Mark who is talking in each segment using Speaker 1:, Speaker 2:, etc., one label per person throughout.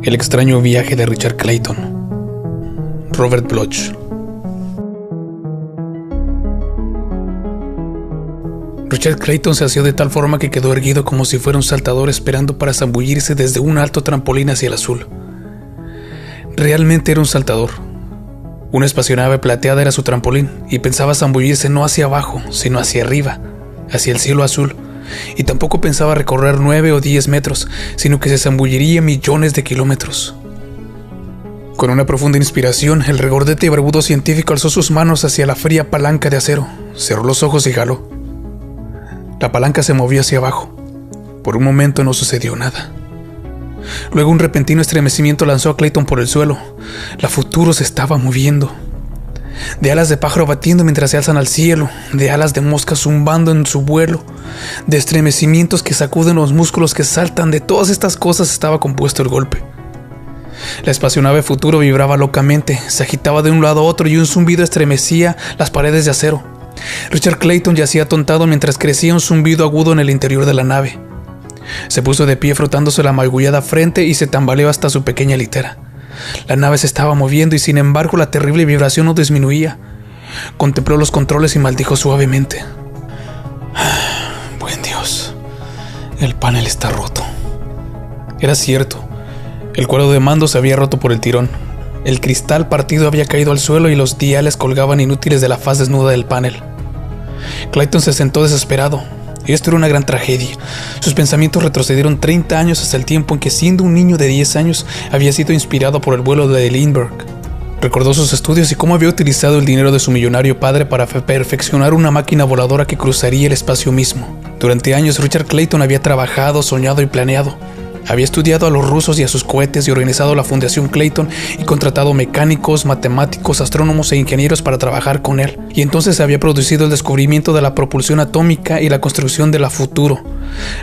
Speaker 1: El extraño viaje de Richard Clayton. Robert Bloch. Richard Clayton se asió de tal forma que quedó erguido como si fuera un saltador esperando para zambullirse desde un alto trampolín hacia el azul. Realmente era un saltador. Una espacionave plateada era su trampolín y pensaba zambullirse no hacia abajo, sino hacia arriba, hacia el cielo azul. Y tampoco pensaba recorrer 9 o 10 metros, sino que se zambulliría millones de kilómetros. Con una profunda inspiración, el regordete y barbudo científico alzó sus manos hacia la fría palanca de acero, cerró los ojos y jaló. La palanca se movió hacia abajo. Por un momento no sucedió nada. Luego un repentino estremecimiento lanzó a Clayton por el suelo. La Futuro se estaba moviendo. De alas de pájaro batiendo mientras se alzan al cielo, de alas de mosca zumbando en su vuelo, de estremecimientos que sacuden los músculos que saltan, de todas estas cosas estaba compuesto el golpe. La espacionave Futuro vibraba locamente, se agitaba de un lado a otro y un zumbido estremecía las paredes de acero. Richard Clayton yacía atontado mientras crecía un zumbido agudo en el interior de la nave. Se puso de pie frotándose la magullada frente y se tambaleó hasta su pequeña litera. La nave se estaba moviendo y sin embargo la terrible vibración no disminuía. Contempló los controles y maldijo suavemente. Buen Dios, el panel está roto. Era cierto, el cuadro de mando se había roto por el tirón. El cristal partido había caído al suelo y los diales colgaban inútiles de la faz desnuda del panel. Clayton se sentó desesperado. Esto era una gran tragedia. Sus pensamientos retrocedieron 30 años hasta el tiempo en que, siendo un niño de 10 años, había sido inspirado por el vuelo de Lindbergh. Recordó sus estudios y cómo había utilizado el dinero de su millonario padre para perfeccionar una máquina voladora que cruzaría el espacio mismo. Durante años, Richard Clayton había trabajado, soñado y planeado. Había estudiado a los rusos y a sus cohetes y organizado la Fundación Clayton y contratado mecánicos, matemáticos, astrónomos e ingenieros para trabajar con él. Y entonces había producido el descubrimiento de la propulsión atómica y la construcción de la Futuro.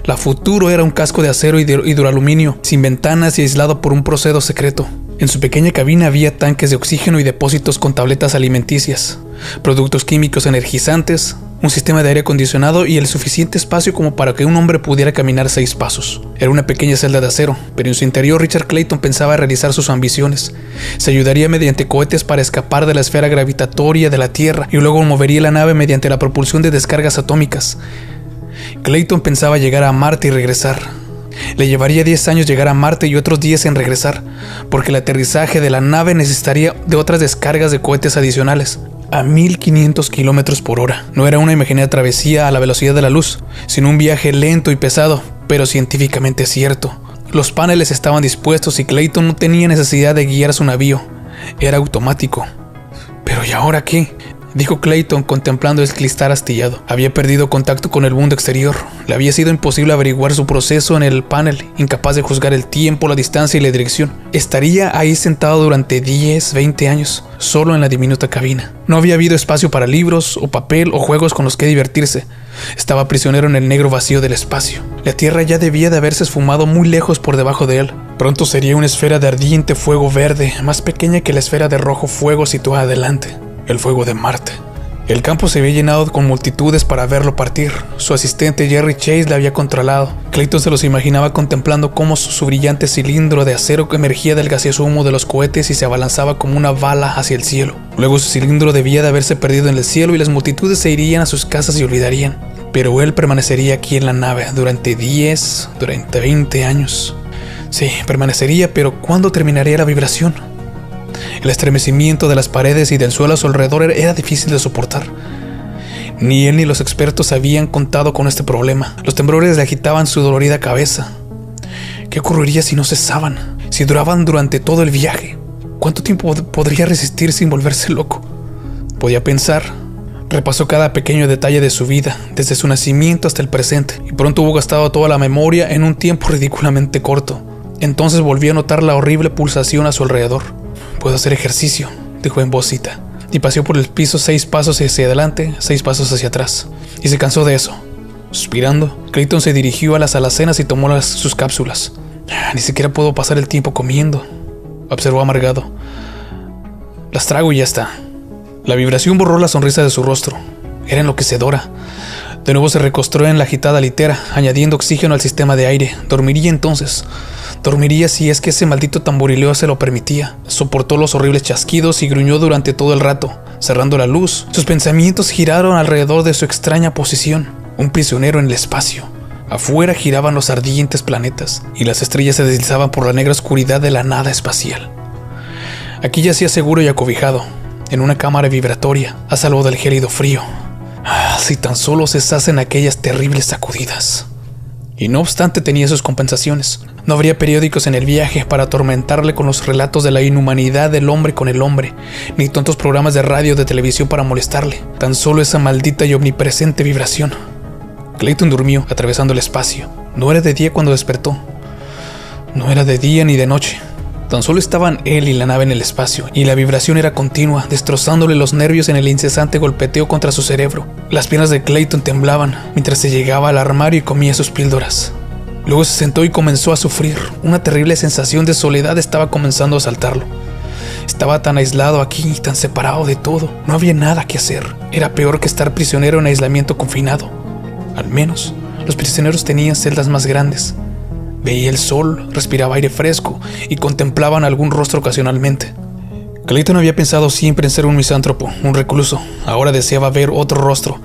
Speaker 1: La Futuro era un casco de acero y duraluminio, sin ventanas y aislado por un proceso secreto. En su pequeña cabina había tanques de oxígeno y depósitos con tabletas alimenticias, productos químicos energizantes, un sistema de aire acondicionado y el suficiente espacio como para que un hombre pudiera caminar 6 pasos. Era una pequeña celda de acero, pero en su interior Richard Clayton pensaba realizar sus ambiciones. Se ayudaría mediante cohetes para escapar de la esfera gravitatoria de la Tierra y luego movería la nave mediante la propulsión de descargas atómicas. Clayton pensaba llegar a Marte y regresar. Le llevaría 10 años llegar a Marte y otros 10 en regresar, porque el aterrizaje de la nave necesitaría de otras descargas de cohetes adicionales. A 1500 kilómetros por hora. No era una imaginaria travesía a la velocidad de la luz, sino un viaje lento y pesado, pero científicamente cierto. Los paneles estaban dispuestos y Clayton no tenía necesidad de guiar su navío. Era automático. ¿Pero y ahora qué?, dijo Clayton contemplando el cristal astillado. Había perdido contacto con el mundo exterior. Le había sido imposible averiguar su proceso en el panel, incapaz de juzgar el tiempo, la distancia y la dirección. Estaría ahí sentado durante 10, 20 años, solo en la diminuta cabina. No había habido espacio para libros, o papel, o juegos con los que divertirse. Estaba prisionero en el negro vacío del espacio. La Tierra ya debía de haberse esfumado muy lejos por debajo de él. Pronto sería una esfera de ardiente fuego verde, más pequeña que la esfera de rojo fuego situada adelante. El fuego de Marte. El campo se había llenado con multitudes para verlo partir. Su asistente Jerry Chase le había controlado. Clayton se los imaginaba contemplando cómo su brillante cilindro de acero emergía del gaseoso humo de los cohetes y se abalanzaba como una bala hacia el cielo. Luego su cilindro debía de haberse perdido en el cielo y las multitudes se irían a sus casas y olvidarían. Pero él permanecería aquí en la nave durante 10, durante 20 años. Sí, permanecería, pero ¿cuándo terminaría la vibración? El estremecimiento de las paredes y del suelo a su alrededor era difícil de soportar. Ni él ni los expertos habían contado con este problema. Los temblores le agitaban su dolorida cabeza. ¿Qué ocurriría si no cesaban? Si duraban durante todo el viaje. ¿Cuánto tiempo podría resistir sin volverse loco? Podía pensar. Repasó cada pequeño detalle de su vida, desde su nacimiento hasta el presente, y pronto hubo gastado toda la memoria en un tiempo ridículamente corto. Entonces volvió a notar la horrible pulsación a su alrededor. «Puedo hacer ejercicio», dijo en vocita, y paseó por el piso 6 pasos hacia adelante, 6 pasos hacia atrás, y se cansó de eso. Suspirando, Clayton se dirigió a las alacenas y tomó sus cápsulas. «Ni siquiera puedo pasar el tiempo comiendo», observó amargado. «Las trago y ya está». La vibración borró la sonrisa de su rostro. Era enloquecedora. De nuevo se recostó en la agitada litera, añadiendo oxígeno al sistema de aire. Dormiría entonces. Dormiría si es que ese maldito tamborileo se lo permitía. Soportó los horribles chasquidos y gruñó durante todo el rato, cerrando la luz. Sus pensamientos giraron alrededor de su extraña posición, un prisionero en el espacio. Afuera giraban los ardientes planetas y las estrellas se deslizaban por la negra oscuridad de la nada espacial. Aquí yacía seguro y acobijado, en una cámara vibratoria, a salvo del gélido frío. Si tan solo cesasen aquellas terribles sacudidas. Y no obstante tenía sus compensaciones. No habría periódicos en el viaje para atormentarle con los relatos de la inhumanidad del hombre con el hombre, ni tontos programas de radio o de televisión para molestarle. Tan solo esa maldita y omnipresente vibración. Clayton durmió, atravesando el espacio. No era de día cuando despertó. No era de día ni de noche. Tan solo estaban él y la nave en el espacio, y la vibración era continua, destrozándole los nervios en el incesante golpeteo contra su cerebro. Las piernas de Clayton temblaban mientras se llegaba al armario y comía sus píldoras. Luego se sentó y comenzó a sufrir. Una terrible sensación de soledad estaba comenzando a asaltarlo. Estaba tan aislado aquí, tan separado de todo. No había nada que hacer. Era peor que estar prisionero en aislamiento confinado. Al menos, los prisioneros tenían celdas más grandes. Veía el sol, respiraba aire fresco y contemplaban algún rostro ocasionalmente. Clayton había pensado siempre en ser un misántropo, un recluso. Ahora deseaba ver otro rostro.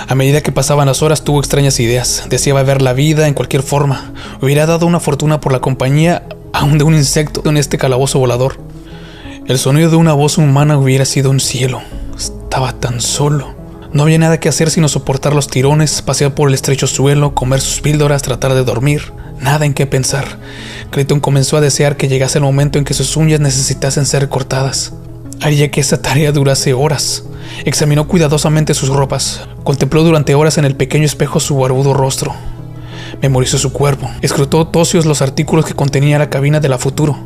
Speaker 1: A medida que pasaban las horas tuvo extrañas ideas. Deseaba ver la vida en cualquier forma. Hubiera dado una fortuna por la compañía aún de un insecto en este calabozo volador. El sonido de una voz humana hubiera sido un cielo. Estaba tan solo. No había nada que hacer sino soportar los tirones, pasear por el estrecho suelo, comer sus píldoras, tratar de dormir. Nada en qué pensar. Clayton comenzó a desear que llegase el momento en que sus uñas necesitasen ser cortadas. Haría que esa tarea durase horas. Examinó cuidadosamente sus ropas. Contempló durante horas en el pequeño espejo su barbudo rostro. Memorizó su cuerpo. Escrutó tocios los artículos que contenía la cabina de la Futuro.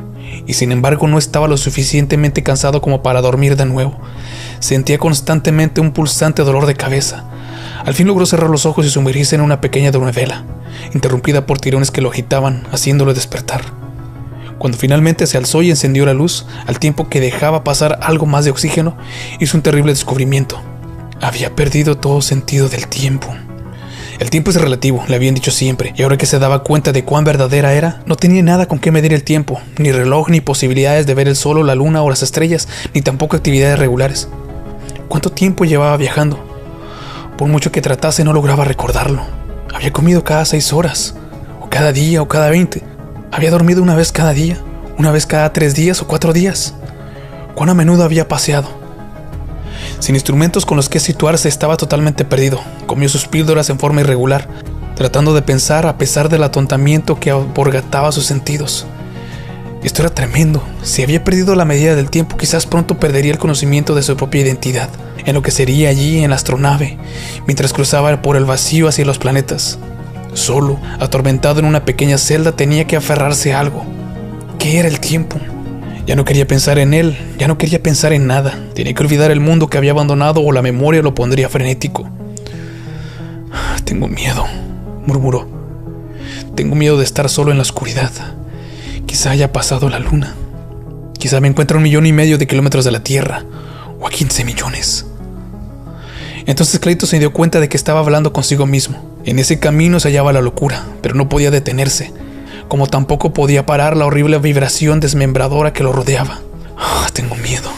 Speaker 1: Y sin embargo no estaba lo suficientemente cansado como para dormir de nuevo. Sentía constantemente un pulsante dolor de cabeza. Al fin logró cerrar los ojos y sumergirse en una pequeña dormivela, interrumpida por tirones que lo agitaban, haciéndolo despertar. Cuando finalmente se alzó y encendió la luz, al tiempo que dejaba pasar algo más de oxígeno, hizo un terrible descubrimiento. Había perdido todo sentido del tiempo. El tiempo es relativo, le habían dicho siempre, y ahora que se daba cuenta de cuán verdadera era, no tenía nada con qué medir el tiempo, ni reloj, ni posibilidades de ver el sol o la luna o las estrellas, ni tampoco actividades regulares. ¿Cuánto tiempo llevaba viajando? Por mucho que tratase no lograba recordarlo. Había comido cada 6 horas, o cada día, o cada 20. Había dormido una vez cada día, una vez cada 3 días o 4 días. ¿Cuán a menudo había paseado? Sin instrumentos con los que situarse, estaba totalmente perdido. Comió sus píldoras en forma irregular, tratando de pensar a pesar del atontamiento que aborgataba sus sentidos. Esto era tremendo. Si había perdido la medida del tiempo, quizás pronto perdería el conocimiento de su propia identidad, en lo que sería allí en la astronave, mientras cruzaba por el vacío hacia los planetas. Solo, atormentado en una pequeña celda, tenía que aferrarse a algo. ¿Qué era el tiempo? Ya no quería pensar en él, ya no quería pensar en nada. Tenía que olvidar el mundo que había abandonado o la memoria lo pondría frenético. Tengo miedo, murmuró. Tengo miedo de estar solo en la oscuridad. Quizá haya pasado la luna. Quizá me encuentre a 1,5 millones de kilómetros de la Tierra, o a 15 millones. Entonces Clayton se dio cuenta de que estaba hablando consigo mismo. En ese camino se hallaba la locura, pero no podía detenerse, como tampoco podía parar la horrible vibración desmembradora que lo rodeaba. Tengo miedo,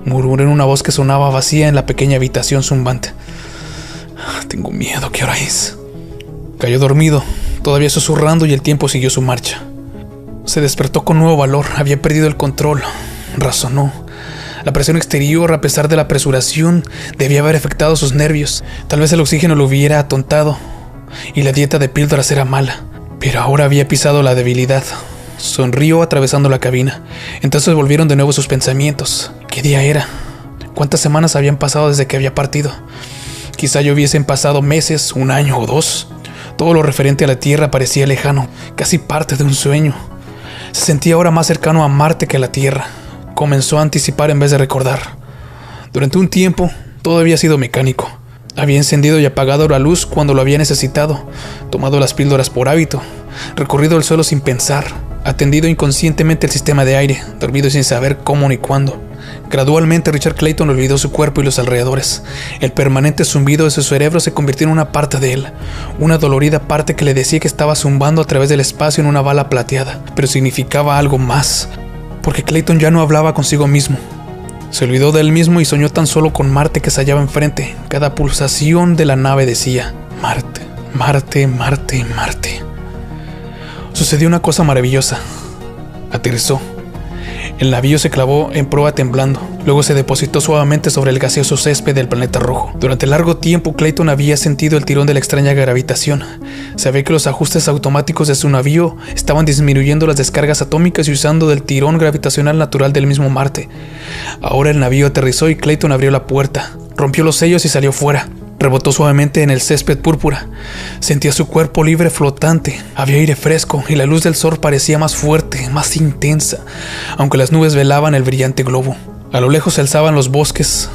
Speaker 1: murmuró en una voz que sonaba vacía en la pequeña habitación zumbante. Tengo miedo, ¿qué hora es? Cayó dormido, todavía susurrando, y el tiempo siguió su marcha. Se despertó con nuevo valor, había perdido el control, razonó. La presión exterior, a pesar de la apresuración, debía haber afectado sus nervios. Tal vez el oxígeno lo hubiera atontado, y la dieta de píldoras era mala. Pero ahora había pisado la debilidad. Sonrió atravesando la cabina. Entonces volvieron de nuevo sus pensamientos. ¿Qué día era? ¿Cuántas semanas habían pasado desde que había partido? Quizá ya hubiesen pasado meses, 1 año o 2. Todo lo referente a la Tierra parecía lejano, casi parte de un sueño. Se sentía ahora más cercano a Marte que a la Tierra. Comenzó a anticipar en vez de recordar. Durante un tiempo, todo había sido mecánico. Había encendido y apagado la luz cuando lo había necesitado, tomado las píldoras por hábito, recorrido el suelo sin pensar, atendido inconscientemente el sistema de aire, dormido sin saber cómo ni cuándo. Gradualmente Richard Clayton olvidó su cuerpo y los alrededores. El permanente zumbido de su cerebro se convirtió en una parte de él, una dolorida parte que le decía que estaba zumbando a través del espacio en una bala plateada, pero significaba algo más, porque Clayton ya no hablaba consigo mismo. Se olvidó de él mismo y soñó tan solo con Marte que se hallaba enfrente. Cada pulsación de la nave decía: Marte, Marte, Marte, Marte. Sucedió una cosa maravillosa. Aterrizó. El navío se clavó en proa temblando. Luego se depositó suavemente sobre el gaseoso césped del planeta rojo. Durante largo tiempo Clayton había sentido el tirón de la extraña gravitación. Sabía que los ajustes automáticos de su navío estaban disminuyendo las descargas atómicas y usando del tirón gravitacional natural del mismo Marte. Ahora el navío aterrizó y Clayton abrió la puerta, rompió los sellos y salió fuera. Rebotó suavemente en el césped púrpura. Sentía su cuerpo libre flotante. Había aire fresco y la luz del sol parecía más fuerte, más intensa, aunque las nubes velaban el brillante globo. A lo lejos se alzaban los bosques,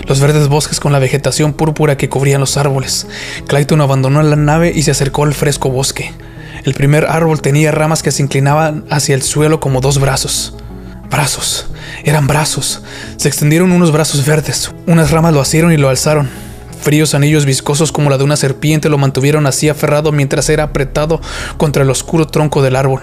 Speaker 1: los verdes bosques con la vegetación púrpura que cubrían los árboles. Clayton abandonó la nave y se acercó al fresco bosque. El primer árbol tenía ramas que se inclinaban hacia el suelo como dos brazos. Brazos, eran brazos. Se extendieron unos brazos verdes. Unas ramas lo asieron y lo alzaron. Fríos anillos viscosos como la de una serpiente lo mantuvieron así aferrado mientras era apretado contra el oscuro tronco del árbol.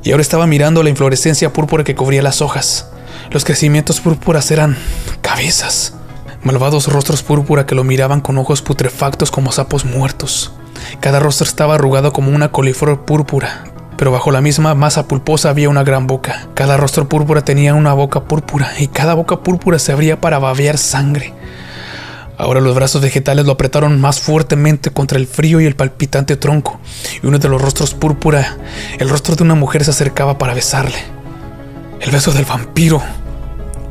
Speaker 1: Y ahora estaba mirando la inflorescencia púrpura que cubría las hojas. Los crecimientos púrpuras eran cabezas. Malvados rostros púrpura que lo miraban con ojos putrefactos como sapos muertos. Cada rostro estaba arrugado como una coliflor púrpura, pero bajo la misma masa pulposa había una gran boca. Cada rostro púrpura tenía una boca púrpura y cada boca púrpura se abría para babear sangre. Ahora los brazos vegetales lo apretaron más fuertemente contra el frío y el palpitante tronco, y uno de los rostros púrpura, el rostro de una mujer, se acercaba para besarle. El beso del vampiro.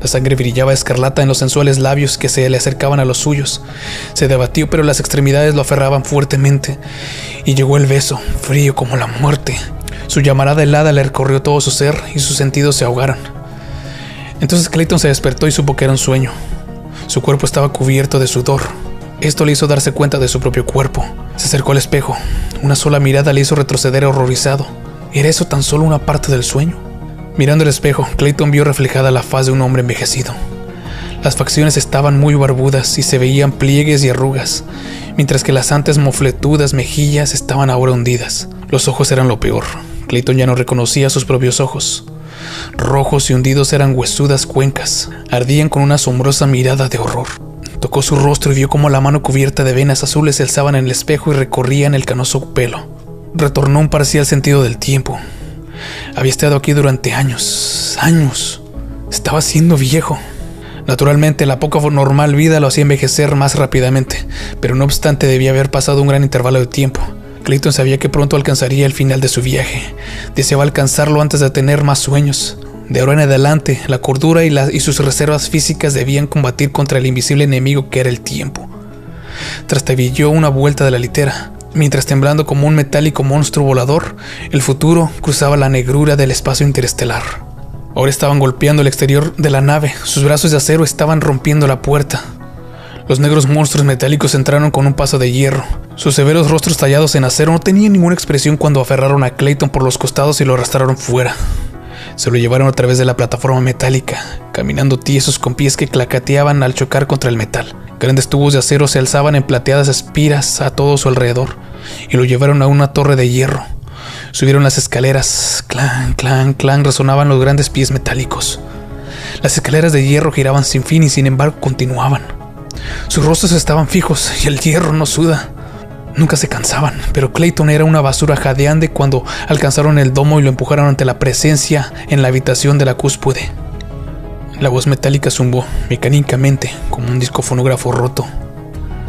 Speaker 1: La sangre brillaba escarlata en los sensuales labios que se le acercaban a los suyos. Se debatió, pero las extremidades lo aferraban fuertemente, y llegó el beso, frío como la muerte. Su llamarada helada le recorrió todo su ser y sus sentidos se ahogaron. Entonces Clayton se despertó y supo que era un sueño. Su cuerpo estaba cubierto de sudor. Esto le hizo darse cuenta de su propio cuerpo. Se acercó al espejo. Una sola mirada le hizo retroceder horrorizado. ¿Era eso tan solo una parte del sueño? Mirando el espejo, Clayton vio reflejada la faz de un hombre envejecido. Las facciones estaban muy barbudas y se veían pliegues y arrugas, mientras que las antes mofletudas mejillas estaban ahora hundidas. Los ojos eran lo peor. Clayton ya no reconocía sus propios ojos. Rojos y hundidos eran huesudas cuencas. Ardían con una asombrosa mirada de horror. Tocó su rostro y vio cómo la mano cubierta de venas azules se alzaban en el espejo y recorrían el canoso pelo. Retornó un parcial sentido del tiempo. Había estado aquí durante años. Estaba siendo viejo. Naturalmente, la poca normal vida lo hacía envejecer más rápidamente, pero no obstante debía haber pasado un gran intervalo de tiempo. Clayton sabía que pronto alcanzaría el final de su viaje. Deseaba alcanzarlo antes de tener más sueños. De ahora en adelante, la cordura y sus reservas físicas debían combatir contra el invisible enemigo que era el tiempo. Trastabilló una vuelta de la litera, mientras temblando como un metálico monstruo volador, el futuro cruzaba la negrura del espacio interestelar. Ahora estaban golpeando el exterior de la nave. Sus brazos de acero estaban rompiendo la puerta. Los negros monstruos metálicos entraron con un paso de hierro. Sus severos rostros tallados en acero no tenían ninguna expresión cuando aferraron a Clayton por los costados y lo arrastraron fuera. Se lo llevaron a través de la plataforma metálica, caminando tiesos con pies que clacateaban al chocar contra el metal. Grandes tubos de acero se alzaban en plateadas espiras a todo su alrededor y lo llevaron a una torre de hierro. Subieron las escaleras. Clan, clan, clan, resonaban los grandes pies metálicos. Las escaleras de hierro giraban sin fin y sin embargo continuaban. Sus rostros estaban fijos y el hierro no suda. Nunca se cansaban, pero Clayton era una basura jadeante cuando alcanzaron el domo y lo empujaron ante la presencia en la habitación de la cúspide. La voz metálica zumbó mecánicamente como un disco fonógrafo roto.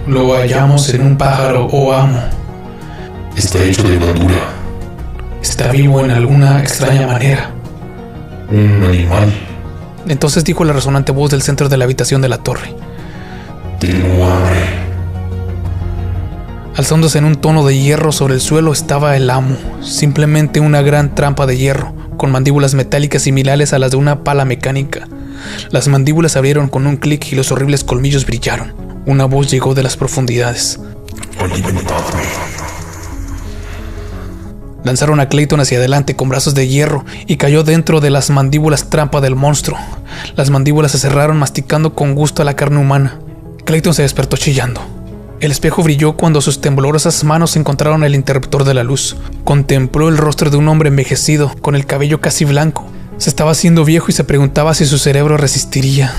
Speaker 2: Lo hallamos en un pájaro, oh amo. Está hecho de madura.
Speaker 1: Está vivo en alguna extraña manera.
Speaker 2: Un animal.
Speaker 1: Entonces dijo la resonante voz del centro de la habitación de la torre.
Speaker 2: Tengo hambre.
Speaker 1: Alzándose en un tono de hierro sobre el suelo estaba el amo, simplemente una gran trampa de hierro, con mandíbulas metálicas similares a las de una pala mecánica. Las mandíbulas abrieron con un clic y los horribles colmillos brillaron. Una voz llegó de las profundidades.
Speaker 2: Alimentadme.
Speaker 1: Lanzaron a Clayton hacia adelante con brazos de hierro y cayó dentro de las mandíbulas trampa del monstruo. Las mandíbulas se cerraron, masticando con gusto a la carne humana. Clayton se despertó chillando. El espejo brilló cuando sus temblorosas manos encontraron el interruptor de la luz. Contempló el rostro de un hombre envejecido, con el cabello casi blanco. Se estaba haciendo viejo y se preguntaba si su cerebro resistiría.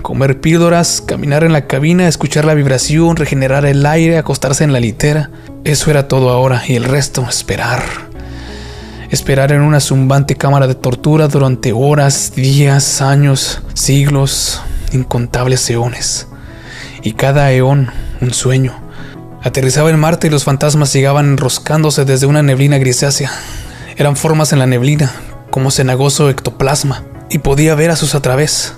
Speaker 1: Comer píldoras, caminar en la cabina, escuchar la vibración, regenerar el aire, acostarse en la litera. Eso era todo ahora, y el resto, esperar. Esperar en una zumbante cámara de tortura durante horas, días, años, siglos, incontables eones. Y cada eón, un sueño. Aterrizaba en Marte y los fantasmas llegaban enroscándose desde una neblina grisácea. Eran formas en la neblina, como cenagoso ectoplasma, y podía ver a sus a través.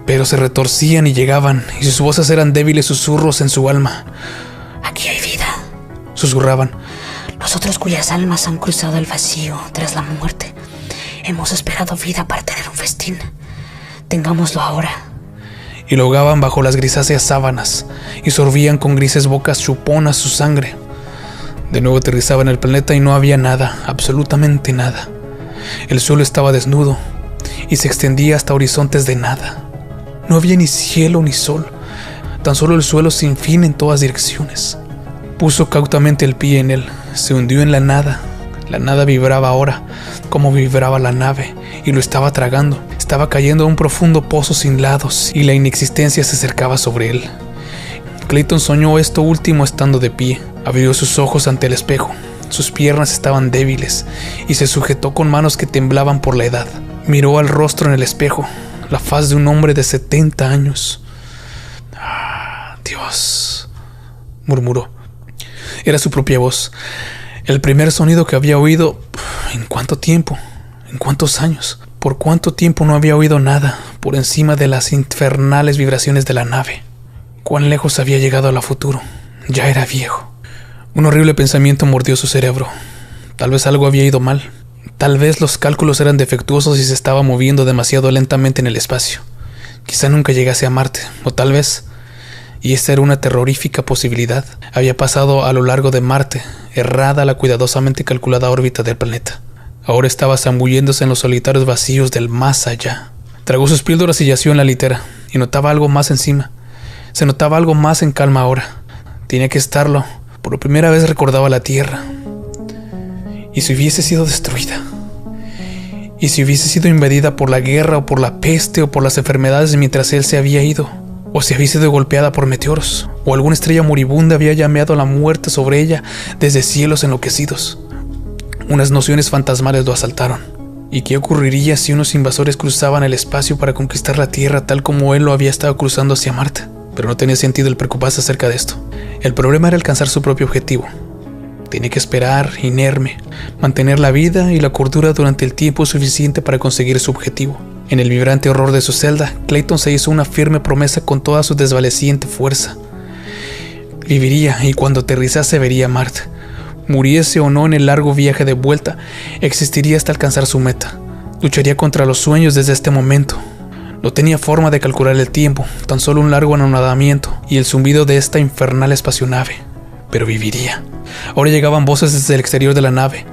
Speaker 1: Pero se retorcían y llegaban, y sus voces eran débiles susurros en su alma.
Speaker 3: Aquí hay vida,
Speaker 1: susurraban.
Speaker 3: Nosotros cuyas almas han cruzado el vacío tras la muerte, hemos esperado vida para tener un festín. Tengámoslo ahora.
Speaker 1: Y lo ahogaban bajo las grisáceas sábanas, y sorbían con grises bocas chuponas su sangre. De nuevo aterrizaba en el planeta y no había nada, absolutamente nada. El suelo estaba desnudo, y se extendía hasta horizontes de nada. No había ni cielo ni sol, tan solo el suelo sin fin en todas direcciones. Puso cautamente el pie en él, se hundió en la nada. La nada vibraba ahora, como vibraba la nave, y lo estaba tragando. Estaba cayendo a un profundo pozo sin lados, y la inexistencia se acercaba sobre él. Clayton soñó esto último estando de pie. Abrió sus ojos ante el espejo. Sus piernas estaban débiles, y se sujetó con manos que temblaban por la edad. Miró al rostro en el espejo. La faz de un hombre de 70 años. Dios, murmuró. Era su propia voz. El primer sonido que había oído. ¿En cuánto tiempo? ¿En cuántos años? ¿Por cuánto tiempo no había oído nada por encima de las infernales vibraciones de la nave? ¿Cuán lejos había llegado a la futuro? Ya era viejo. Un horrible pensamiento mordió su cerebro. Tal vez algo había ido mal. Tal vez los cálculos eran defectuosos y se estaba moviendo demasiado lentamente en el espacio. Quizá nunca llegase a Marte, o tal vez, y esta era una terrorífica posibilidad, había pasado a lo largo de Marte, errada la cuidadosamente calculada órbita del planeta. Ahora estaba zambulléndose en los solitarios vacíos del más allá. Tragó sus píldoras y yació en la litera, y notaba algo más encima. Se notaba algo más en calma ahora. Tenía que estarlo. Por primera vez recordaba la Tierra. ¿Y si hubiese sido destruida? ¿Y si hubiese sido invadida por la guerra o por la peste o por las enfermedades mientras él se había ido? ¿O si había sido golpeada por meteoros? ¿O alguna estrella moribunda había llameado la muerte sobre ella desde cielos enloquecidos? Unas nociones fantasmales lo asaltaron. ¿Y qué ocurriría si unos invasores cruzaban el espacio para conquistar la Tierra tal como él lo había estado cruzando hacia Marte? Pero no tenía sentido el preocuparse acerca de esto. El problema era alcanzar su propio objetivo. Tenía que esperar, inerme, mantener la vida y la cordura durante el tiempo suficiente para conseguir su objetivo. En el vibrante horror de su celda, Clayton se hizo una firme promesa con toda su desvaneciente fuerza. Viviría y cuando aterrizase vería a Marte. Muriese o no en el largo viaje de vuelta, existiría hasta alcanzar su meta. Lucharía contra los sueños desde este momento. No tenía forma de calcular el tiempo, tan solo un largo anonadamiento y el zumbido de esta infernal espacionave. Pero viviría. Ahora llegaban voces desde el exterior de la nave.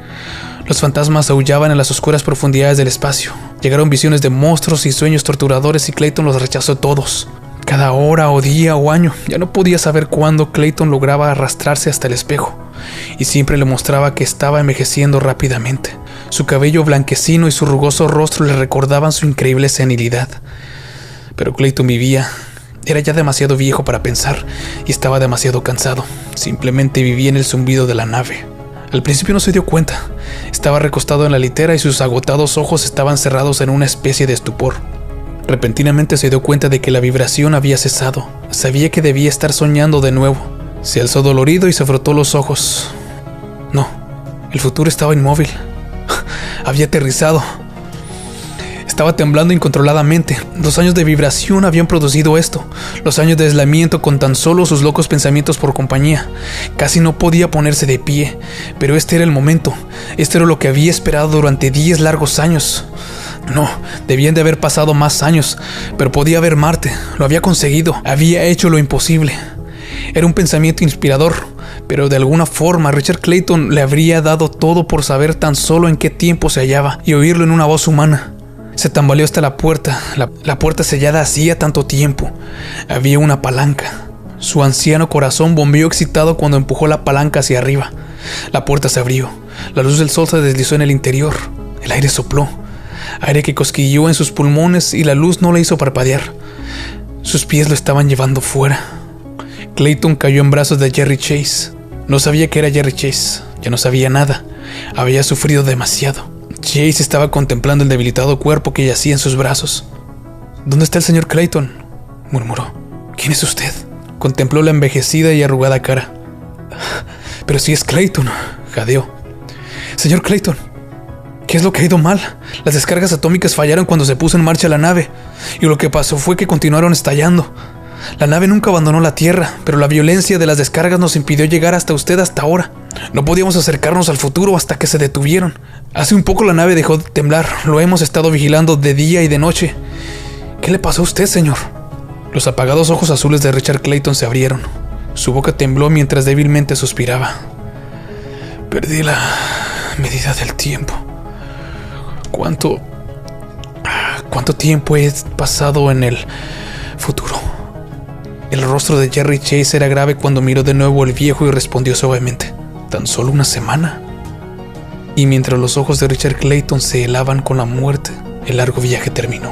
Speaker 1: Los fantasmas aullaban en las oscuras profundidades del espacio. Llegaron visiones de monstruos y sueños torturadores y Clayton los rechazó todos. Cada hora o día o año, ya no podía saber cuándo Clayton lograba arrastrarse hasta el espejo. Y siempre le mostraba que estaba envejeciendo rápidamente. Su cabello blanquecino y su rugoso rostro le recordaban su increíble senilidad. Pero Clayton vivía. Era ya demasiado viejo para pensar y estaba demasiado cansado. Simplemente vivía en el zumbido de la nave. Al principio no se dio cuenta. Estaba recostado en la litera y sus agotados ojos estaban cerrados en una especie de estupor. Repentinamente se dio cuenta de que la vibración había cesado. Sabía que debía estar soñando de nuevo. Se alzó dolorido y se frotó los ojos. No, el futuro estaba inmóvil. Había aterrizado. Estaba temblando incontroladamente. 2 años de vibración habían producido esto. Los años de aislamiento con tan solo sus locos pensamientos por compañía. Casi no podía ponerse de pie, pero este era el momento. Este era lo que había esperado durante 10 largos años. No, debían de haber pasado más años, pero podía ver Marte. Lo había conseguido. Había hecho lo imposible. Era un pensamiento inspirador, pero de alguna forma Richard Clayton le habría dado todo por saber tan solo en qué tiempo se hallaba y oírlo en una voz humana. Se tambaleó hasta la puerta, la puerta sellada hacía tanto tiempo. Había una palanca. Su anciano corazón bombeó excitado cuando empujó la palanca hacia arriba. La puerta se abrió. La luz del sol se deslizó en el interior. El aire sopló, aire que cosquilleó en sus pulmones y la luz no le hizo parpadear. Sus pies lo estaban llevando fuera. Clayton cayó en brazos de Jerry Chase. No sabía que era Jerry Chase, ya no sabía nada. Había sufrido demasiado. Chase estaba contemplando el debilitado cuerpo que yacía en sus brazos. ¿Dónde está el señor Clayton?, murmuró. ¿Quién es usted? Contempló la envejecida y arrugada cara. Pero si es Clayton, jadeó. Señor Clayton, ¿qué es lo que ha ido mal? Las descargas atómicas fallaron cuando se puso en marcha la nave, y lo que pasó fue que continuaron estallando. La nave nunca abandonó la Tierra, pero la violencia de las descargas nos impidió llegar hasta usted hasta ahora. No podíamos acercarnos al futuro hasta que se detuvieron. Hace un poco la nave dejó de temblar. Lo hemos estado vigilando de día y de noche. ¿Qué le pasó a usted, señor? Los apagados ojos azules de Richard Clayton se abrieron. Su boca tembló mientras débilmente suspiraba. Perdí la medida del tiempo. ¿Cuánto tiempo he pasado en el futuro? El rostro de Jerry Chase era grave cuando miró de nuevo al viejo y respondió suavemente. ¿Tan solo una semana? Y mientras los ojos de Richard Clayton se helaban con la muerte, el largo viaje terminó.